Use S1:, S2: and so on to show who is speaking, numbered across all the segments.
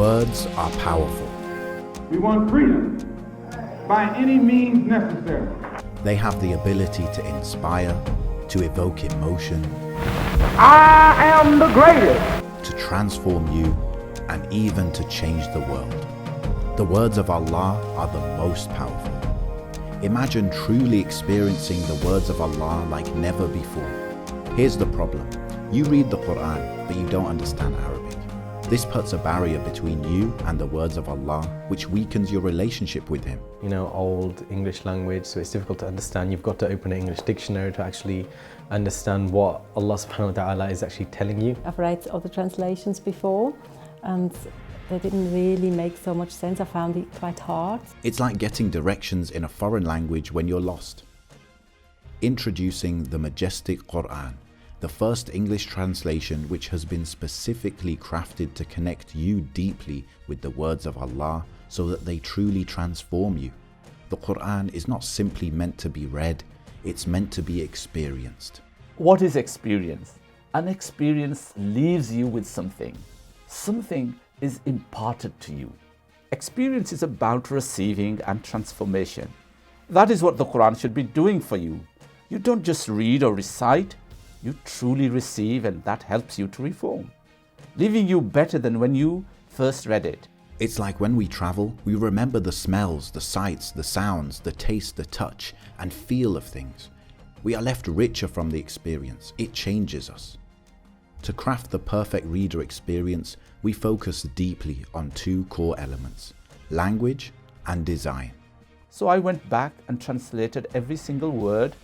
S1: Words are powerful.
S2: We want freedom by any means necessary.
S1: They have the ability to inspire, to evoke emotion,
S2: I am the greatest.
S1: to transform you, and even to change the world. The words of Allah are the most powerful. Imagine truly experiencing the words of Allah like never before. Here's the problem. You read the Quran, but you don't understand Arabic. This puts a barrier between you and the words of Allah, which weakens your relationship with Him.
S3: You know, old English language, so it's difficult to understand. You've got to open an English dictionary to actually understand what Allah subhanahu wa ta'ala is actually telling you.
S4: I've read other translations before and they didn't really make so much sense. I found it quite hard.
S1: It's like getting directions in a foreign language when you're lost. Introducing the Majestic Quran, the first English translation which has been specifically crafted to connect you deeply with the words of Allah so that they truly transform you. The Quran is not simply meant to be read, it's meant to be experienced.
S5: What is experience? An experience leaves you with something. Something is imparted to you. Experience is about receiving and transformation. That is what the Quran should be doing for you. You don't just read or recite, you truly receive, and that helps you to reform, leaving you better than when you first read it.
S1: It's like when we travel, we remember the smells, the sights, the sounds, the taste, the touch, and feel of things. We are left richer from the experience. It changes us. To craft the perfect reader experience, we focus deeply on two core elements: language and design.
S5: So I went back and translated every single word,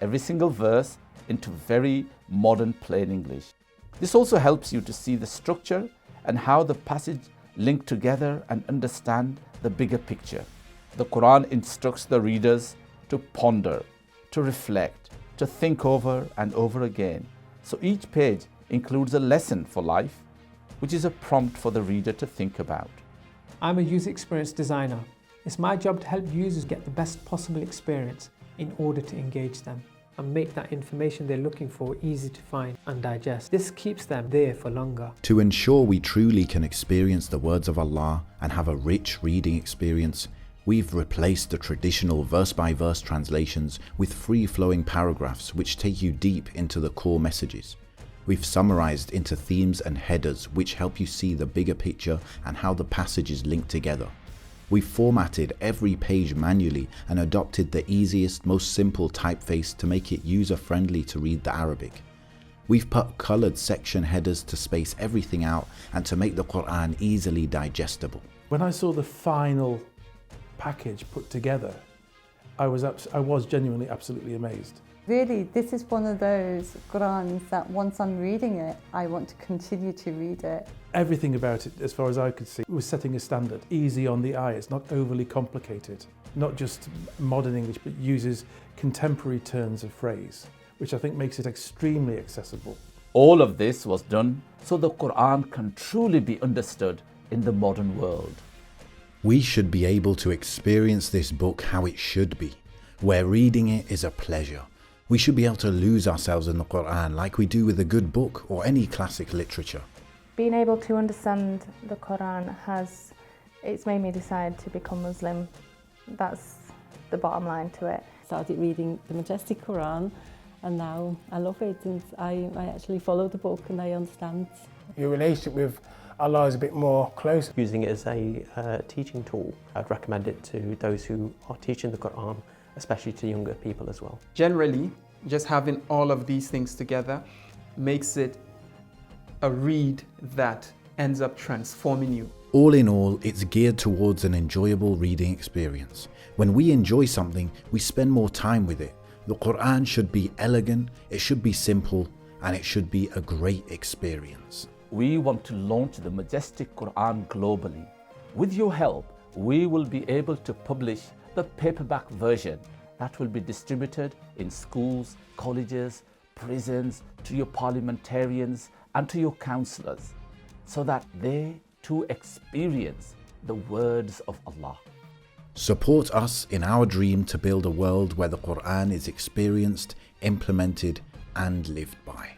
S5: every single verse into very modern plain English. This also helps you to see the structure and how the passage link together and understand the bigger picture. The Quran instructs the readers to ponder, to reflect, to think over and over again. So each page includes a lesson for life, which is a prompt for the reader to think about.
S6: I'm a user experience designer. It's my job to help users get the best possible experience in order to engage them and make that information they're looking for easy to find and digest. This keeps them there for longer.
S1: To ensure we truly can experience the words of Allah and have a rich reading experience, we've replaced the traditional verse-by-verse translations with free-flowing paragraphs which take you deep into the core messages. We've summarized into themes and headers which help you see the bigger picture and how the passages link together. We've formatted every page manually and adopted the easiest, most simple typeface to make it user-friendly to read the Arabic. We've put colored section headers to space everything out and to make the Quran easily digestible.
S7: When I saw the final package put together, I was genuinely absolutely amazed.
S8: Really, this is one of those Qurans that once I'm reading it, I want to continue to read it.
S7: Everything about it, as far as I could see, was setting a standard. Easy on the eye, it's not overly complicated. Not just modern English, but uses contemporary turns of phrase, which I think makes it extremely accessible.
S5: All of this was done so the Quran can truly be understood in the modern world.
S1: We should be able to experience this book how it should be, where reading it is a pleasure. We should be able to lose ourselves in the Quran like we do with a good book or any classic literature.
S9: Being able to understand the Quran it's made me decide to become Muslim. That's the bottom line to it.
S4: Started reading the Majestic Quran and now I love it, and I actually follow the book and I understand.
S10: Your relationship with Allah is a bit more close.
S11: Using it as a teaching tool, I'd recommend it to those who are teaching the Quran, especially to younger people as well.
S12: Generally, just having all of these things together makes it a read that ends up transforming you.
S1: All in all, it's geared towards an enjoyable reading experience. When we enjoy something, we spend more time with it. The Quran should be elegant, it should be simple, and it should be a great experience.
S5: We want to launch the Majestic Quran globally. With your help, we will be able to publish the paperback version that will be distributed in schools, colleges, prisons, to your parliamentarians and to your councillors, so that they too experience the words of Allah.
S1: Support us in our dream to build a world where the Quran is experienced, implemented and lived by.